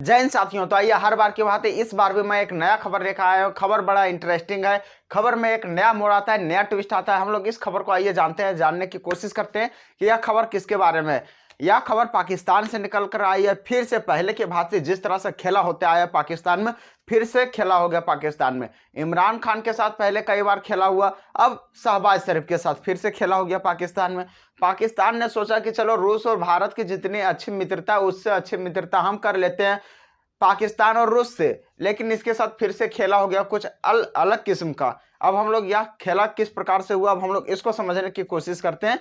जय हिंद साथियों। तो आइए हर बार की बात है, इस बार भी मैं एक नया खबर लेकर आया हूँ। खबर बड़ा इंटरेस्टिंग है। खबर में एक नया मोड़ आता है, नया ट्विस्ट आता है। हम लोग इस खबर को आइए जानते हैं, जानने की कोशिश करते हैं कि यह खबर किसके बारे में है। यह खबर पाकिस्तान से निकल कर आई है। फिर से पहले की भांति जिस तरह से खेला होते आया पाकिस्तान में, फिर से खेला हो गया पाकिस्तान में। इमरान खान के साथ पहले कई बार खेला हुआ, अब शहबाज शरीफ के साथ फिर से खेला हो गया पाकिस्तान में। पाकिस्तान ने सोचा कि चलो रूस और भारत की जितनी अच्छी मित्रता, उससे अच्छी मित्रता हम कर लेते हैं पाकिस्तान और रूस से। लेकिन इसके साथ फिर से खेला हो गया कुछ अलग किस्म का। अब हम लोग यह खेला किस प्रकार से हुआ, अब हम लोग इसको समझने की कोशिश करते हैं।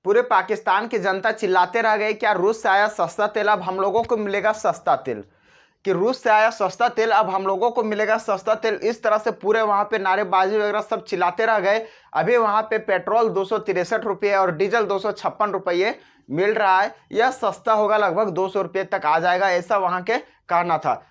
पूरे पाकिस्तान की जनता चिल्लाते रह गई, क्या रूस से आया सस्ता तेल अब हम लोगों को मिलेगा सस्ता तेल, कि रूस से आया सस्ता तेल अब हम लोगों को मिलेगा सस्ता तेल। इस तरह से पूरे वहां पे नारेबाजी वगैरह सब चिल्लाते रह गए। अभी वहां पे पेट्रोल 263 रुपये और डीजल 256 रुपये मिल रहा है। यह सस्ता होगा, लगभग 200 रुपये तक आ जाएगा, ऐसा वहां के कहना था,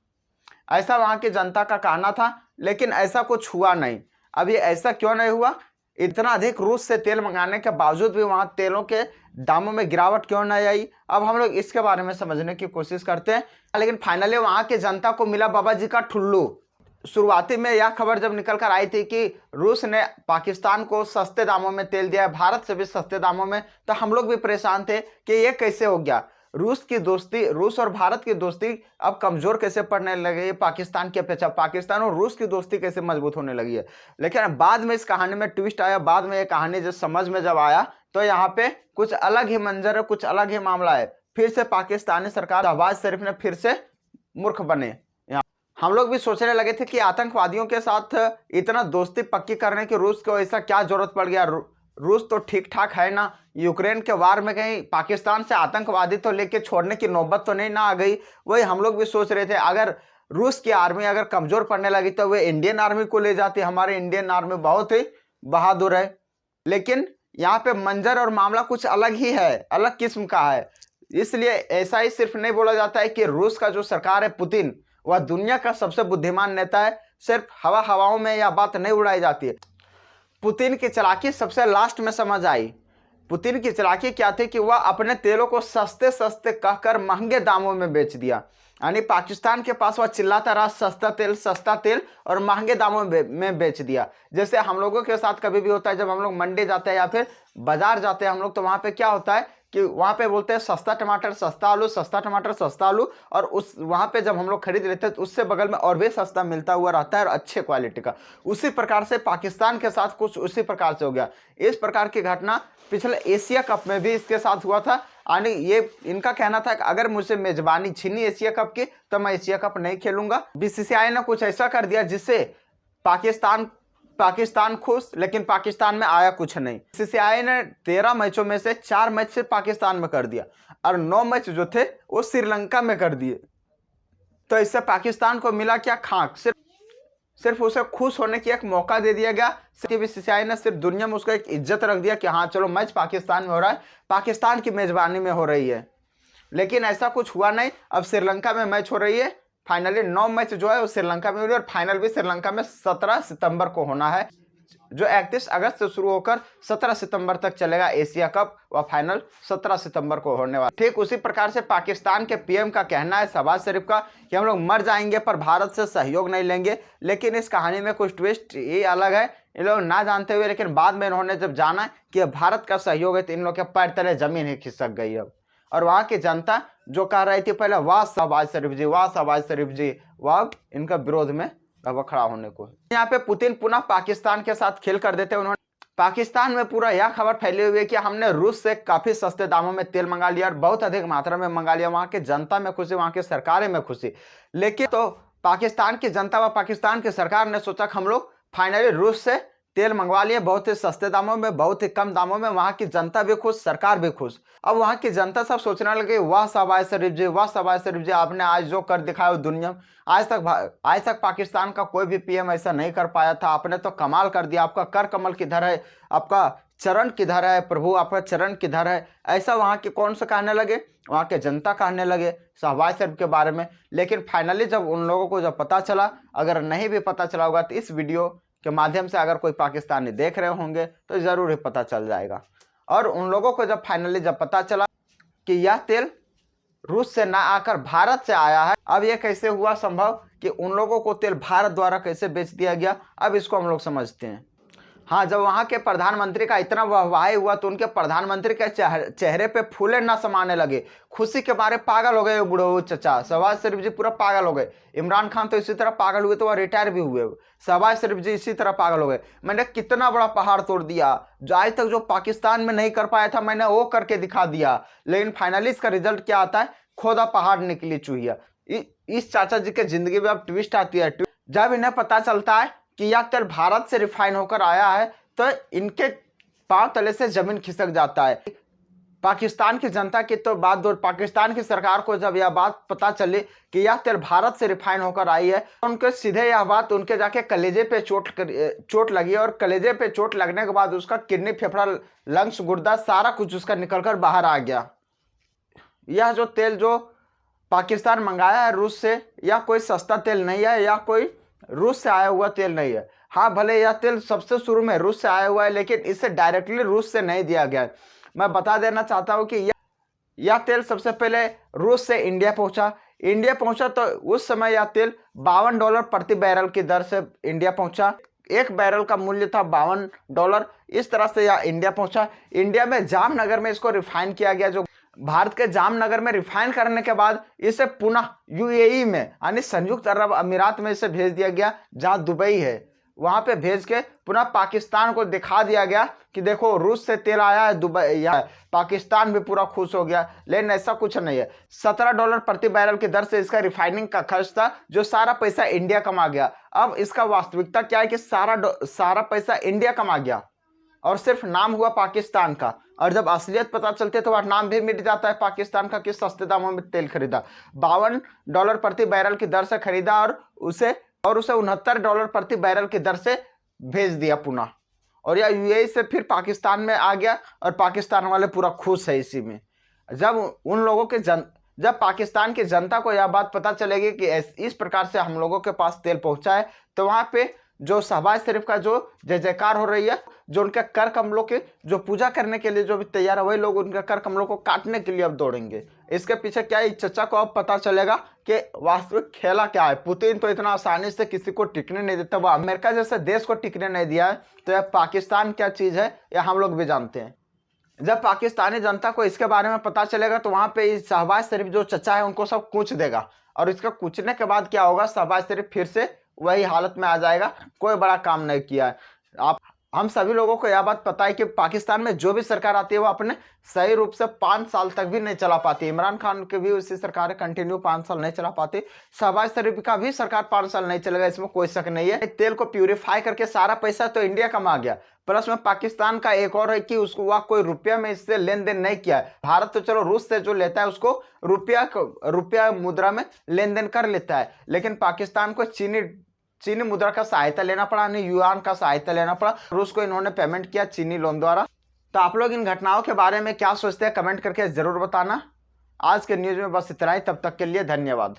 ऐसा वहां की जनता का कहना था। लेकिन ऐसा कुछ हुआ नहीं। अब ये ऐसा क्यों नहीं हुआ? इतना अधिक रूस से तेल मंगाने के बावजूद भी वहां तेलों के दामों में गिरावट क्यों नहीं आई? अब हम लोग इसके बारे में समझने की कोशिश करते हैं। लेकिन फाइनली वहां की जनता को मिला बाबा जी का ठुल्लू। शुरुआती में यह खबर जब निकल कर आई थी कि रूस ने पाकिस्तान को सस्ते दामों में तेल दिया है, भारत से भी सस्ते दामों में, तो हम लोग भी परेशान थे कि ये कैसे हो गया। रूस की दोस्ती, रूस और भारत की दोस्ती अब कमजोर कैसे पड़ने लगी है पाकिस्तान की अपेक्षा, पाकिस्तान और रूस की दोस्ती कैसे मजबूत होने लगी है। लेकिन बाद में इस कहानी में ट्विस्ट आया, बाद में ये कहानी जब समझ में जब आया तो यहाँ पे कुछ अलग ही मंजर है, कुछ अलग ही मामला है। फिर से पाकिस्तानी सरकार, शहबाज शरीफ ने फिर से मूर्ख बने। हम लोग भी सोचने लगे थे कि आतंकवादियों के साथ इतना दोस्ती पक्की करने की रूस को ऐसा क्या जरूरत पड़ गया। रूस तो ठीक ठाक है ना, यूक्रेन के वार में कहीं पाकिस्तान से आतंकवादी तो लेके छोड़ने की नौबत तो नहीं ना आ गई। वही हम लोग भी सोच रहे थे, अगर रूस की आर्मी अगर कमजोर पड़ने लगी तो वे इंडियन आर्मी को ले जाती। हमारी इंडियन आर्मी बहुत ही बहादुर है। लेकिन यहाँ पे मंजर और मामला कुछ अलग ही है, अलग किस्म का है। इसलिए ऐसा ही सिर्फ नहीं बोला जाता है कि रूस का जो सरकार है पुतिन, वह दुनिया का सबसे बुद्धिमान नेता है। सिर्फ हवाओं में यह बात नहीं उड़ाई जाती है। पुतिन की चालाकी सबसे लास्ट में समझ आई। पुतिन की चालाकी क्या थी कि वह अपने तेलों को सस्ते सस्ते कहकर महंगे दामों में बेच दिया। यानी पाकिस्तान के पास वह चिल्लाता रहा सस्ता तेल और महंगे दामों में बेच दिया। जैसे हम लोगों के साथ कभी भी होता है, जब हम लोग मंडी जाते हैं या फिर बाजार जाते हैं हम लोग, तो वहां पे क्या होता है कि वहां पे बोलते हैं सस्ता टमाटर सस्ता आलू, सस्ता टमाटर सस्ता आलू, और उस वहां पे जब हम लोग खरीद लेते हैं तो उससे बगल में और भी सस्ता मिलता हुआ रहता है और अच्छे क्वालिटी का। उसी प्रकार से पाकिस्तान के साथ कुछ उसी प्रकार से हो गया। इस प्रकार की घटना पिछले एशिया कप में भी इसके साथ हुआ था। यानी ये इनका कहना था कि अगर मुझसे मेजबानी छीनी एशिया कप की तो मैं एशिया कप नहीं खेलूंगा। बीसीसीआई ने कुछ ऐसा कर दिया जिससे पाकिस्तान खुश, लेकिन पाकिस्तान में आया कुछ नहीं। बीसीसीआई ने 13 मैचों में से 4 मैच सिर्फ पाकिस्तान में कर दिया और 9 मैच जो थे वो श्रीलंका में कर दिए। तो इससे पाकिस्तान को मिला क्या? खाक। सिर्फ उसे खुश होने की एक मौका दे दिया गया। बीसीसीआई ने सिर्फ दुनिया में उसको एक इज्जत रख दिया कि हाँ चलो मैच पाकिस्तान में हो रहा है, पाकिस्तान की मेजबानी में हो रही है। लेकिन ऐसा कुछ हुआ नहीं। अब श्रीलंका में मैच हो रही है। फाइनली 9 मैच जो है वो श्रीलंका में हो रही है और फाइनल भी श्रीलंका में 17 सितंबर को होना है, जो 31 अगस्त से शुरू होकर 17 सितंबर तक चलेगा एशिया कप। वह फाइनल 17 सितंबर को होने वाला। ठीक उसी प्रकार से पाकिस्तान के पीएम का कहना है, शहबाज शरीफ का, कि हम लोग मर जाएंगे पर भारत से सहयोग नहीं लेंगे। लेकिन इस कहानी में कुछ ट्विस्ट ये अलग है, इन लोग ना जानते हुए। लेकिन बाद में इन्होंने जब जाना कि भारत का सहयोग है तो इन लोग के पैर तले जमीन ही खिसक गई अब। और वहां की जनता जो कह रही थी पहले वाह शहबाज शरीफ जी, वाह शहबाज शरीफ जी, वह इनका विरोध में अब खड़ा होने को है। यहाँ पे पुतिन पुनः पाकिस्तान के साथ खेल कर देते। उन्होंने पाकिस्तान में पूरा यह खबर फैली हुई है कि हमने रूस से काफी सस्ते दामों में तेल मंगा लिया और बहुत अधिक मात्रा में मंगा लिया। वहां की जनता में खुशी, वहां की सरकारें में खुशी। लेकिन तो पाकिस्तान की जनता व पाकिस्तान की सरकार ने सोचा कि हम लोग फाइनली रूस से तेल मंगवा लिए बहुत ही सस्ते दामों में, बहुत ही कम दामों में। वहां की जनता भी खुश, सरकार भी खुश। अब वहां की जनता सब सोचने लगे वाह शहबाज शरीफ जी, वाह शहबाज शरीफ जी, आपने आज जो कर दिखाया दुनिया, आज तक पाकिस्तान का कोई भी पीएम ऐसा नहीं कर पाया था। आपने तो कमाल कर दिया। आपका कर कमल किधर है, आपका चरण किधर है प्रभु, आपका चरण किधर है। ऐसा वहां के कौन से कहने लगे, वहां के जनता कहने लगे शहबाज शरीफ के बारे में। लेकिन फाइनली जब उन लोगों को जब पता चला, अगर नहीं भी पता चला होगा तो इस वीडियो के माध्यम से अगर कोई पाकिस्तानी देख रहे होंगे तो जरूर ही पता चल जाएगा। और उन लोगों को जब फाइनली जब पता चला कि यह तेल रूस से ना आकर भारत से आया है। अब ये कैसे हुआ संभव कि उन लोगों को तेल भारत द्वारा कैसे बेच दिया गया, अब इसको हम लोग समझते हैं। हाँ, जब वहां के प्रधानमंत्री का इतना वाहवाही हुआ तो उनके प्रधानमंत्री के चेहरे पे फूले ना समाने लगे, खुशी के मारे पागल हो गए वो बूढ़े चचा। शहबाज शरीफ जी पूरा पागल हो गए। इमरान खान तो इसी तरह पागल हुए तो वह रिटायर भी हुए। शहबाज शरीफ जी इसी तरह पागल हो गए। मैंने कितना बड़ा पहाड़ तोड़ दिया, जो आज तक जो पाकिस्तान में नहीं कर पाया था मैंने वो करके दिखा दिया। लेकिन फाइनली इसका रिजल्ट क्या आता है, खोदा पहाड़ निकली चूहिया। इस चाचा जी के जिंदगी में अब ट्विस्ट आती है। जब इन्हें पता चलता है कि यह तेल भारत से रिफाइन होकर आया है तो इनके पांव तले से जमीन खिसक जाता है। पाकिस्तान की जनता की तो बात दो, पाकिस्तान की सरकार को जब यह बात पता चली कि यह तेल भारत से रिफाइन होकर आई है तो उनके सीधे यह बात उनके जाके कलेजे पे चोट लगी और कलेजे पे चोट लगने के बाद उसका किडनी, फेफड़ा, लंग्स, गुर्दा सारा कुछ उसका निकलकर बाहर आ गया। यह जो तेल जो पाकिस्तान मंगाया है रूस से, यह कोई सस्ता तेल नहीं है, या कोई रूस से आया हुआ तेल नहीं है। हाँ, भले यह तेल सबसे शुरू में रूस से आया हुआ है लेकिन इसे डायरेक्टली रूस से नहीं दिया गया है। मैं बता देना चाहता हूँ कि यह तेल सबसे पहले रूस से इंडिया पहुंचा तो उस समय यह तेल $52 प्रति बैरल की दर से इंडिया पहुंचा। एक बैरल का मूल्य था $52। इस तरह से यह इंडिया पहुंचा। इंडिया में जामनगर में इसको रिफाइन किया गया। जो भारत के जामनगर में रिफाइन करने के बाद इसे पुनः यूएई में यानी संयुक्त अरब अमीरात में इसे भेज दिया गया, जहां दुबई है। वहां पे भेज के पुनः पाकिस्तान को दिखा दिया गया कि देखो रूस से तेल आया है, दुबई या पाकिस्तान भी पूरा खुश हो गया। लेकिन ऐसा कुछ नहीं है। $17 प्रति बैरल की दर से इसका रिफाइनिंग का खर्च था, जो सारा पैसा इंडिया कमा गया। अब इसका वास्तविकता क्या है कि सारा पैसा इंडिया कमा गया और सिर्फ नाम हुआ पाकिस्तान का। और जब असलियत पता चलती है तो वह नाम भी मिट जाता है पाकिस्तान का कि सस्ते दामों में तेल खरीदा। $52 प्रति बैरल की दर से खरीदा और उसे $69 प्रति बैरल की दर से भेज दिया पुनः। और यह यूएई से फिर पाकिस्तान में आ गया और पाकिस्तान वाले पूरा खुश है इसी में। जब पाकिस्तान की जनता को यह बात पता चलेगी कि इस प्रकार से हम लोगों के पास तेल पहुंचा है तो वहां पे जो शहबाज शरीफ का जो जय जयकार हो रही है, जो उनके कर कमलों की जो पूजा करने के लिए जो भी तैयार है वही लोग उनके कर कमलों को काटने के लिए अब दौड़ेंगे। इसके पीछे क्या है, चचा को अब पता चलेगा कि वास्तविक खेला क्या है। पुतिन तो इतना आसानी से किसी को टिकने नहीं देता, वह अमेरिका जैसे देश को टिकने नहीं दिया है। तो यह पाकिस्तान क्या चीज है यह हम लोग भी जानते हैं। जब पाकिस्तानी जनता को इसके बारे में पता चलेगा तो वहां पे शहबाज शरीफ जो चचा है उनको सब कूच देगा। और इसका कूचने के बाद क्या होगा, शहबाज शरीफ फिर से वही हालत में आ जाएगा, कोई बड़ा काम नहीं किया है। हम सभी लोगों को यह बात पता है कि पाकिस्तान में जो भी सरकार आती है वो अपने सही रूप से 5 साल तक भी नहीं चला पाती। इमरान खान की भी उसी सरकार कंटिन्यू 5 साल नहीं चला पाती। शहबाज शरीफ का भी सरकार 5 साल नहीं चलेगा, इसमें कोई शक नहीं है। तेल को प्यूरिफाई करके सारा पैसा तो इंडिया कमा गया, प्लस में पाकिस्तान का एक और है कि उसको वह कोई रुपया में इससे लेन देन नहीं किया है। भारत तो चलो रूस से जो लेता है उसको रुपया मुद्रा में लेन देन कर लेता है, लेकिन पाकिस्तान को चीनी मुद्रा का सहायता लेना पड़ा, नहीं युआन का सहायता लेना पड़ा। रूस को इन्होंने पेमेंट किया चीनी लोन द्वारा। तो आप लोग इन घटनाओं के बारे में क्या सोचते हैं कमेंट करके जरूर बताना। आज के न्यूज में बस इतना ही, तब तक के लिए धन्यवाद।